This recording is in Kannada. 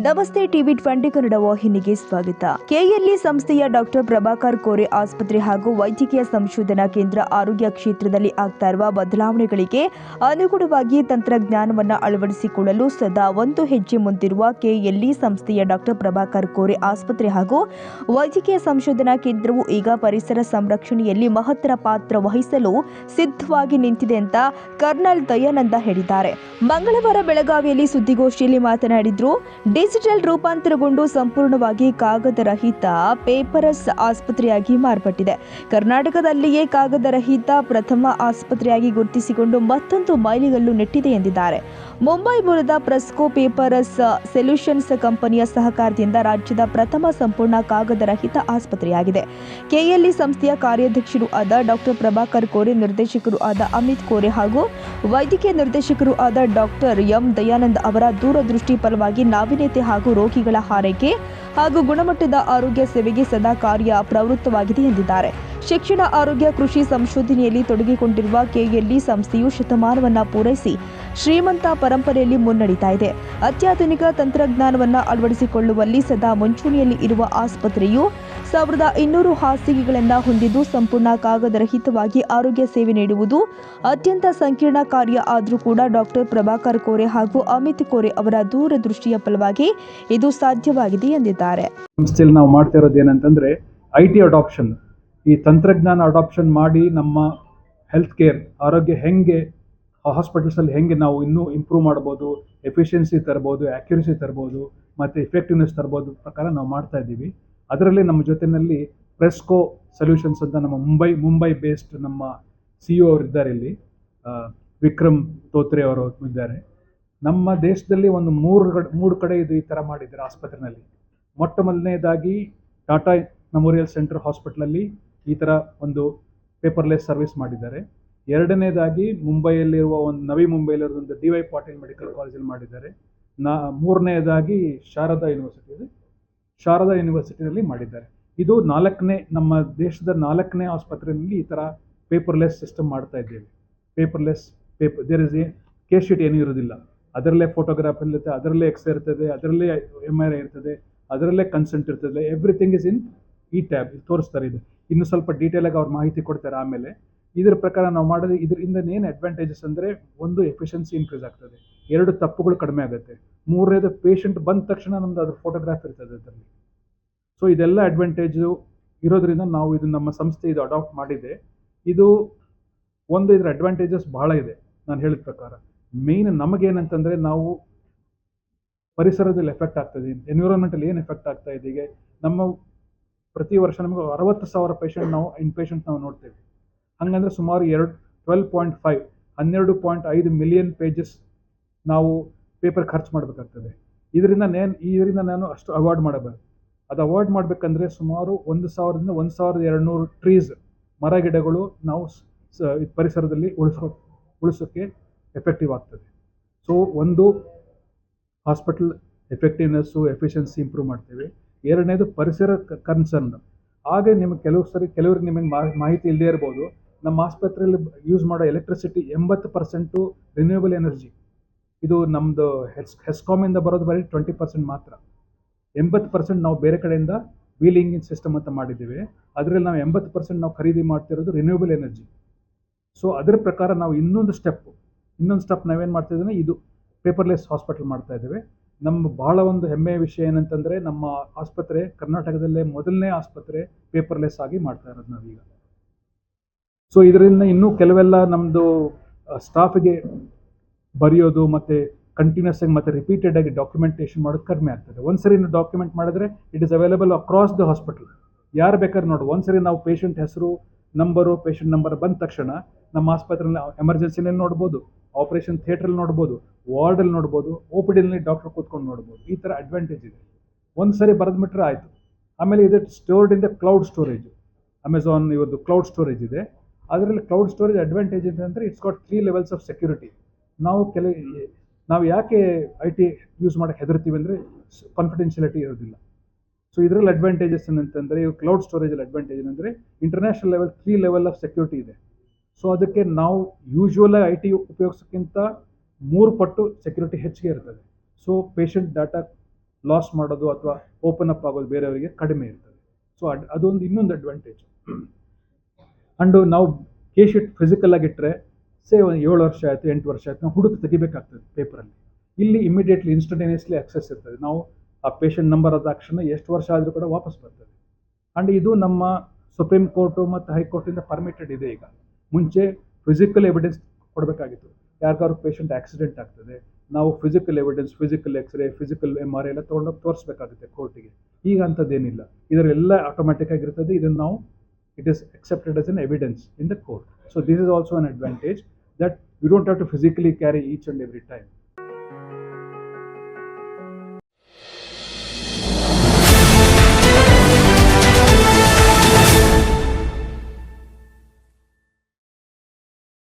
ನಮಸ್ತೆ ಟಿವಿ 20 ಕನ್ನಡ ವಾಹಿನಿಗೆ ಸ್ವಾಗತ. ಕೆಎಲ್ಇ ಸಂಸ್ಥೆಯ ಡಾಕ್ಟರ್ ಪ್ರಭಾಕರ್ ಕೋರೆ ಆಸ್ಪತ್ರೆ ಹಾಗೂ ವೈದ್ಯಕೀಯ ಸಂಶೋಧನಾ ಕೇಂದ್ರ ಆರೋಗ್ಯ ಕ್ಷೇತ್ರದಲ್ಲಿ ಆಗ್ತಾ ಇರುವ ಬದಲಾವಣೆಗಳಿಗೆ ಅನುಗುಣವಾಗಿ ತಂತ್ರಜ್ಞಾನವನ್ನು ಅಳವಡಿಸಿಕೊಳ್ಳಲು ಸದಾ ಒಂದು ಹೆಜ್ಜೆ ಮುಂದಿರುವ ಕೆಎಲ್ಇ ಸಂಸ್ಥೆಯ ಡಾಕ್ಟರ್ ಪ್ರಭಾಕರ್ ಕೋರೆ ಆಸ್ಪತ್ರೆ ಹಾಗೂ ವೈದ್ಯಕೀಯ ಸಂಶೋಧನಾ ಕೇಂದ್ರವು ಈಗ ಪರಿಸರ ಸಂರಕ್ಷಣೆಯಲ್ಲಿ ಮಹತ್ತರ ಪಾತ್ರ ವಹಿಸಲು ಸಿದ್ಧವಾಗಿ ನಿಂತಿದೆ ಅಂತ ಕರ್ನಲ್ ದಯಾನಂದ ಹೇಳಿದ್ದಾರೆ. ಮಂಗಳವಾರ ಬೆಳಗಾವಿಯಲ್ಲಿ ಸುದ್ದಿಗೋಷ್ಠಿಯಲ್ಲಿ ಮಾತನಾಡಿದ್ರು. ಡಿಜಿಟಲ್ ರೂಪಾಂತರಗೊಂಡು ಸಂಪೂರ್ಣವಾಗಿ ಕಾಗದರಹಿತ ಪೇಪರ್ಲೆಸ್ ಆಸ್ಪತ್ರೆಯಾಗಿ ಮಾರ್ಪಟ್ಟಿದೆ. ಕರ್ನಾಟಕದಲ್ಲಿಯೇ ಕಾಗದರಹಿತ ಪ್ರಥಮ ಆಸ್ಪತ್ರೆಯಾಗಿ ಗುರುತಿಸಿಕೊಂಡು ಮತ್ತೊಂದು ಮೈಲಿಗಲ್ಲು ನೆಟ್ಟಿದೆ ಎಂದಿದ್ದಾರೆ. ಮುಂಬೈ ಮೂಲದ ಪ್ರೆಸ್ಕೋ ಪೇಪರ್ಲೆಸ್ ಸೊಲ್ಯೂಷನ್ಸ್ ಕಂಪನಿಯ ಸಹಕಾರದಿಂದ ರಾಜ್ಯದ ಪ್ರಥಮ ಸಂಪೂರ್ಣ ಕಾಗದರಹಿತ ಆಸ್ಪತ್ರೆಯಾಗಿದೆ. ಕೆಎಲ್ಇ ಸಂಸ್ಥೆಯ ಕಾರ್ಯಾಧ್ಯಕ್ಷರು ಆದ ಡಾಕ್ಟರ್ ಪ್ರಭಾಕರ್ ಕೋರೆ, ನಿರ್ದೇಶಕರು ಆದ ಅಮಿತ್ ಕೋರೆ ಹಾಗೂ ವೈದ್ಯಕೀಯ ನಿರ್ದೇಶಕರು ಆದ ಡಾಕ್ಟರ್ ಎಂ ದಯಾನಂದ್ ಅವರ ದೂರದೃಷ್ಟಿ ಫಲವಾಗಿ ನಾವೀನ್ಯತೆ ಹಾಗೂ ರೋಗಿಗಳ ಹಾರೈಕೆ ಹಾಗೂ ಗುಣಮಟ್ಟದ ಆರೋಗ್ಯ ಸೇವೆಗೆ ಸದಾ ಕಾರ್ಯ ಪ್ರವೃತ್ತವಾಗಿದೆ ಎಂದಿದ್ದಾರೆ. ಶಿಕ್ಷಣ, ಆರೋಗ್ಯ, ಕೃಷಿ ಸಂಶೋಧನೆಯಲ್ಲಿ ತೊಡಗಿಕೊಂಡಿರುವ ಕೆಎಲ್ಇ ಸಂಸ್ಥೆಯು ಶತಮಾನವನ್ನ ಪೂರೈಸಿ ಶ್ರೀಮಂತ ಪರಂಪರೆಯಲ್ಲಿ ಮುನ್ನಡೆಯುತ್ತಾ ಇದೆ. ಅತ್ಯಾಧುನಿಕ ತಂತ್ರಜ್ಞಾನವನ್ನು ಅಳವಡಿಸಿಕೊಳ್ಳುವಲ್ಲಿ ಸದಾ ಮುಂಚೂಣಿಯಲ್ಲಿ ಇರುವ ಆಸ್ಪತ್ರೆಯು 1200 ಹಾಸಿಗೆಗಳನ್ನು ಹೊಂದಿದ್ದು ಸಂಪೂರ್ಣ ಕಾಗದರಹಿತವಾಗಿ ಆರೋಗ್ಯ ಸೇವೆ ನೀಡುವುದು ಅತ್ಯಂತ ಸಂಕೀರ್ಣ ಕಾರ್ಯ ಆದರೂ ಕೂಡ ಡಾಕ್ಟರ್ ಪ್ರಭಾಕರ್ ಕೋರೆ ಹಾಗೂ ಅಮಿತ್ ಕೋರೆ ಅವರ ದೂರದೃಷ್ಟಿಯ ಫಲವಾಗಿ ಇದು ಸಾಧ್ಯವಾಗಿದೆ ಎಂದಿದ್ದಾರೆ. ಸಂಸ್ಥೆಯಲ್ಲಿ ನಾವು ಮಾಡ್ತಾ ಇರೋದು ಏನಂತಂದ್ರೆ IT ಅಡಾಪ್ಷನ್, ಈ ತಂತ್ರಜ್ಞಾನ ಅಡಾಪ್ಷನ್ ಮಾಡಿ ನಮ್ಮ ಹೆಲ್ತ್ ಕೇರ್ ಆರೋಗ್ಯ ಹೆಂಗೆ ಹಾಸ್ಪಿಟಲ್ಸಲ್ಲಿ ಹೆಂಗೆ ನಾವು ಇನ್ನೂ ಇಂಪ್ರೂವ್ ಮಾಡ್ಬೋದು, ಎಫಿಷಿಯನ್ಸಿ ತರ್ಬೋದು, ಆ್ಯಕ್ಯುರಸಿ ತರ್ಬೋದು ಮತ್ತು ಎಫೆಕ್ಟಿವ್ನೆಸ್ ತರ್ಬೋದು ಪ್ರಕಾರ ನಾವು ಮಾಡ್ತಾ ಇದ್ದೀವಿ. ಅದರಲ್ಲಿ ನಮ್ಮ ಜೊತೆಯಲ್ಲಿ ಪ್ರೆಸ್ಕೋ ಸೊಲ್ಯೂಷನ್ಸ್ ಅಂತ ನಮ್ಮ ಮುಂಬೈ ಬೇಸ್ಡ್ ನಮ್ಮ CEO ಅವರು ಇದ್ದಾರೆ, ಇಲ್ಲಿ ವಿಕ್ರಮ್ ತೋತ್ರೆ ಅವರು ಇದ್ದಾರೆ. ನಮ್ಮ ದೇಶದಲ್ಲಿ ಒಂದು ಮೂರು ಕಡೆ ಇದು ಈ ಥರ ಮಾಡಿದ್ದಾರೆ ಆಸ್ಪತ್ರೆಯಲ್ಲಿ. ಮೊಟ್ಟ ಮೊದಲನೇದಾಗಿ ಟಾಟಾ ಮೆಮೋರಿಯಲ್ ಸೆಂಟರ್ ಹಾಸ್ಪಿಟಲಲ್ಲಿ ಈ ಥರ ಒಂದು ಪೇಪರ್ಲೆಸ್ ಸರ್ವಿಸ್ ಮಾಡಿದ್ದಾರೆ. ಎರಡನೇದಾಗಿ ಮುಂಬೈಯಲ್ಲಿರುವ ನವಿ ಮುಂಬೈಲಿರುವ ಒಂದು DY ಪಾಟೀಲ್ ಮೆಡಿಕಲ್ ಕಾಲೇಜಲ್ಲಿ ಮಾಡಿದ್ದಾರೆ. ಮೂರನೇದಾಗಿ ಶಾರದಾ ಯೂನಿವರ್ಸಿಟಿಯಲ್ಲಿ ಮಾಡಿದ್ದಾರೆ. ಇದು ನಮ್ಮ ದೇಶದ 4ನೇ ಆಸ್ಪತ್ರೆಯಲ್ಲಿ ಈ ಥರ ಪೇಪರ್ಲೆಸ್ ಸಿಸ್ಟಮ್ ಮಾಡ್ತಾ ಇದ್ದೇವೆ. Paperless there is case sheet ಏನೂ ಇರೋದಿಲ್ಲ, ಅದರಲ್ಲೇ ಫೋಟೋಗ್ರಾಫ್ ಇರುತ್ತೆ, ಅದರಲ್ಲೇ ಎಕ್ಸ್ರೇ ಇರ್ತದೆ, ಅದರಲ್ಲೇ MRI ಇರ್ತದೆ, ಅದರಲ್ಲೇ ಕನ್ಸೆಂಟ್ ಇರ್ತದೆ. ಎವ್ರಿಥಿಂಗ್ ಇಸ್ ಇನ್ ಈ ಟ್ಯಾಬ್ ತೋರಿಸ್ತಾರೆ. ಇದು ಇನ್ನು ಸ್ವಲ್ಪ ಡೀಟೇಲಾಗಿ ಅವ್ರು ಮಾಹಿತಿ ಕೊಡ್ತಾರೆ ಆಮೇಲೆ. ಇದರ ಪ್ರಕಾರ ನಾವು ಮಾಡೋದು, ಇದರಿಂದ ಏನು ಅಡ್ವಾಂಟೇಜಸ್ ಅಂದರೆ, ಒಂದು ಎಫಿಷಿಯನ್ಸಿ ಇನ್ಕ್ರೀಸ್ ಆಗ್ತದೆ, 2 ತಪ್ಪುಗಳು ಕಡಿಮೆ ಆಗುತ್ತೆ, 3ನೇದು ಪೇಷಂಟ್ ಬಂದ ತಕ್ಷಣ ನಮ್ದು ಅದ್ರ ಫೋಟೋಗ್ರಾಫ್ ಇರ್ತದೆ ಅದರಲ್ಲಿ. ಸೊ ಇದೆಲ್ಲ ಅಡ್ವಾಂಟೇಜು ಇರೋದ್ರಿಂದ ನಾವು ಇದು ನಮ್ಮ ಸಂಸ್ಥೆ ಇದು ಅಡಾಪ್ಟ್ ಮಾಡಿದೆ. ಇದು ಇದರ ಅಡ್ವಾಂಟೇಜಸ್ ಬಹಳ ಇದೆ. ನಾನು ಹೇಳಿದ ಪ್ರಕಾರ ಮೇಯ್ನ್ ನಮಗೇನಂತಂದರೆ, ನಾವು ಪರಿಸರದಲ್ಲಿ ಎಫೆಕ್ಟ್ ಆಗ್ತದೆ, ಎನ್ವಿರಾನ್ಮೆಂಟಲ್ಲಿ ಏನು ಎಫೆಕ್ಟ್ ಆಗ್ತಾ ಇದೆ. ಈಗ ನಮ್ಮ ಪ್ರತಿ ವರ್ಷ ನಮಗೆ 60,000 ಪೇಷಂಟ್ ನಾವು ಇನ್ಪೇಷಂಟ್ ನಾವು ನೋಡ್ತೇವೆ. ಹಾಗಂದ್ರೆ ಸುಮಾರು 12.5 ಮಿಲಿಯನ್ ಪೇಜಸ್ ನಾವು ಪೇಪರ್ ಖರ್ಚು ಮಾಡಬೇಕಾಗ್ತದೆ. ಇದರಿಂದ ನಾನು ಅಷ್ಟು ಅವಾಯ್ಡ್ ಮಾಡಬೇಕು. ಅದು ಅವಾಯ್ಡ್ ಮಾಡಬೇಕಂದ್ರೆ ಸುಮಾರು 1,000 ರಿಂದ 1,200 ಟ್ರೀಸ್, ಮರ ಗಿಡಗಳು ನಾವು ಪರಿಸರದಲ್ಲಿ ಉಳಿಸೋಕ್ಕೆ ಎಫೆಕ್ಟಿವ್ ಆಗ್ತದೆ. ಸೊ ಒಂದು ಹಾಸ್ಪಿಟಲ್ ಎಫೆಕ್ಟಿವ್ನೆಸ್ಸು, ಎಫಿಷಿಯನ್ಸಿ ಇಂಪ್ರೂವ್ ಮಾಡ್ತೇವೆ. ಎರಡನೇದು ಪರಿಸರ ಕನ್ಸರ್ನ್. ಹಾಗೆ ಕೆಲವ್ರಿಗೆ ನಿಮಗೆ ಮಾಹಿತಿ ಇಲ್ಲದೆ ಇರ್ಬೋದು, ನಮ್ಮ ಆಸ್ಪತ್ರೆಯಲ್ಲಿ ಯೂಸ್ ಮಾಡೋ ಎಲೆಕ್ಟ್ರಿಸಿಟಿ 80% ರಿನ್ಯೂಯಬಲ್ ಎನರ್ಜಿ. ಇದು ನಮ್ಮದು ಹೆಸ್ಕಾಮಿಂದ ಬರೋದು ಬರೀ 20% ಮಾತ್ರ. 80% ನಾವು ಬೇರೆ ಕಡೆಯಿಂದ ವೀಲಿಂಗ್ ಸಿಸ್ಟಮ್ ಅಂತ ಮಾಡಿದ್ದೀವಿ. ಅದರಲ್ಲಿ ನಾವು 80% ನಾವು ಖರೀದಿ ಮಾಡ್ತಿರೋದು ರಿನ್ಯೂಯಬಲ್ ಎನರ್ಜಿ. ಸೊ ಅದರ ಪ್ರಕಾರ ನಾವು ಇನ್ನೊಂದು ಸ್ಟೆಪ್ ನಾವೇನು ಮಾಡ್ತಿದ್ದೀವಿ, ಇದು ಪೇಪರ್ಲೆಸ್ ಹಾಸ್ಪಿಟಲ್ ಮಾಡ್ತಾ ಇದ್ದೇವೆ. ನಮ್ಮ ಬಹಳ ಒಂದು ಹೆಮ್ಮೆಯ ವಿಷಯ ಏನಂತಂದರೆ, ನಮ್ಮ ಆಸ್ಪತ್ರೆ ಕರ್ನಾಟಕದಲ್ಲೇ ಮೊದಲನೇ ಆಸ್ಪತ್ರೆ ಪೇಪರ್ಲೆಸ್ ಆಗಿ ಮಾಡ್ತಾ ಇರೋದು ನಾವೀಗ. ಸೊ ಇದರಿಂದ ಇನ್ನೂ ಕೆಲವೆಲ್ಲ ನಮ್ಮದು ಸ್ಟಾಫಿಗೆ ಬರೆಯೋದು ಮತ್ತು ಕಂಟಿನ್ಯೂಸ್ ಆಗಿ ಮತ್ತು ರಿಪೀಟೆಡ್ ಆಗಿ ಡಾಕ್ಯುಮೆಂಟೇಷನ್ ಮಾಡೋದು ಕಡಿಮೆ ಆಗ್ತದೆ. ಒಂದ್ಸರಿ ನೀವು ಡಾಕ್ಯುಮೆಂಟ್ ಮಾಡಿದ್ರೆ it is available across the hospital. ಯಾರು ಬೇಕಾದ್ರೆ ನೋಡಿ, ಒಂದ್ಸರಿ ನಾವು ಪೇಷಂಟ್ ಹೆಸರು, ಪೇಷಂಟ್ ನಂಬರ್ ಬಂದ ತಕ್ಷಣ ನಮ್ಮ ಆಸ್ಪತ್ರೆಯಲ್ಲಿ ಎಮರ್ಜೆನ್ಸಿನಲ್ಲಿ ನೋಡ್ಬೋದು, ಆಪರೇಷನ್ ಥಿಯೇಟ್ರಲ್ಲಿ ನೋಡ್ಬೋದು, ವಾರ್ಡಲ್ಲಿ ನೋಡ್ಬೋದು, OPDನಲ್ಲಿ ಡಾಕ್ಟರ್ ಕೂತ್ಕೊಂಡು ನೋಡ್ಬೋದು. ಈ ಥರ ಅಡ್ವಾಂಟೇಜ್ ಇದೆ. ಒಂದು ಸರಿ ಬರೆದ್ಬಿಟ್ರೆ ಆಯಿತು. ಆಮೇಲೆ ಇದು stored in the cloud storage. Amazon ಇವತ್ತು ಕ್ಲೌಡ್ ಸ್ಟೋರೇಜ್ ಇದೆ. ಅದರಲ್ಲಿ ಕ್ಲೌಡ್ ಸ್ಟೋರೇಜ್ ಅಡ್ವಾಂಟೇಜ್ ಇದೆ ಅಂದರೆ, it's got 3 levels of security. ನಾವು ಯಾಕೆ IT ಯೂಸ್ ಮಾಡೋಕ್ಕೆ ಹೆದರ್ತೀವಿ ಅಂದರೆ, ಕಾನ್ಫಿಡೆನ್ಷಿಯಾಲಿಟಿ ಇರೋದಿಲ್ಲ. ಸೊ ಇದರಲ್ಲಿ ಅಡ್ವಾಂಟೇಜಸ್ ಏನಂತಂದರೆ, ಇವು ಕ್ಲೌಡ್ ಸ್ಟೋರೇಜಲ್ಲಿ ಅಡ್ವಾಂಟೇಜ್ ಏನಂದರೆ international level 3 level of security ಇದೆ. ಸೊ ಅದಕ್ಕೆ ನಾವು ಯೂಶ್ವಲಾಗಿ IT ಉಪಯೋಗಿಸೋಕ್ಕಿಂತ 3 ಪಟ್ಟು ಸೆಕ್ಯೂರಿಟಿ ಹೆಚ್ಚಿಗೆ ಇರ್ತದೆ. ಸೊ ಪೇಷಂಟ್ ಡಾಟಾ ಲಾಸ್ ಮಾಡೋದು ಅಥವಾ ಓಪನ್ ಅಪ್ ಆಗೋದು ಬೇರೆಯವರಿಗೆ ಕಡಿಮೆ ಇರ್ತದೆ. ಸೊ ಅದೊಂದು ಇನ್ನೊಂದು ಅಡ್ವಾಂಟೇಜ್. ಅಂಡು ನಾವು ಕೇಸ್ ಶೀಟ್ ಫಿಸಿಕಲ್ ಆಗಿಟ್ಟರೆ ಒಂದು 7 ವರ್ಷ ಆಯಿತು 8 ವರ್ಷ ಆಯಿತು ನಾವು ಹುಡುಕಿ ತೆಗಿಬೇಕಾಗ್ತದೆ ಪೇಪರಲ್ಲಿ. ಇಲ್ಲಿ ಇಮಿಡಿಯೇಟ್ಲಿ ಇನ್ಸ್ಟಂಟೇನಿಯಸ್ಲಿ ಆಕ್ಸೆಸ್ ಇರ್ತದೆ. ನಾವು ಆ ಪೇಷಂಟ್ ನಂಬರ್ ಆದ ತಕ್ಷಣ ಎಷ್ಟು ವರ್ಷ ಆದರೂ ಕೂಡ ವಾಪಸ್ ಬರ್ತದೆ. ಆ್ಯಂಡ್ ಇದು ನಮ್ಮ ಸುಪ್ರೀಂ ಕೋರ್ಟು ಮತ್ತು ಹೈಕೋರ್ಟಿಂದ ಪರ್ಮಿಟೆಡ್ ಇದೆ. ಈಗ ಮುಂಚೆ ಫಿಸಿಕಲ್ ಎವಿಡೆನ್ಸ್ ಕೊಡಬೇಕಾಗಿತ್ತು. ಯಾರಿಗಾದ್ರು ಪೇಷಂಟ್ ಆಕ್ಸಿಡೆಂಟ್ ಆಗ್ತದೆ, ನಾವು physical evidence, physical X-ray, physical MRI ಎಲ್ಲ ತೊಗೊಂಡೋಗಿ ತೋರಿಸ್ಬೇಕಾಗುತ್ತೆ ಕೋರ್ಟಿಗೆ. ಈಗ ಅಂಥದ್ದೇನಿಲ್ಲ, ಇದರೆಲ್ಲ ಆಟೋಮ್ಯಾಟಿಕ್ ಆಗಿರ್ತದೆ. ಇದನ್ನು ನಾವು it is accepted as an evidence in the court. So this is also an advantage that you don't have to physically carry each and every time.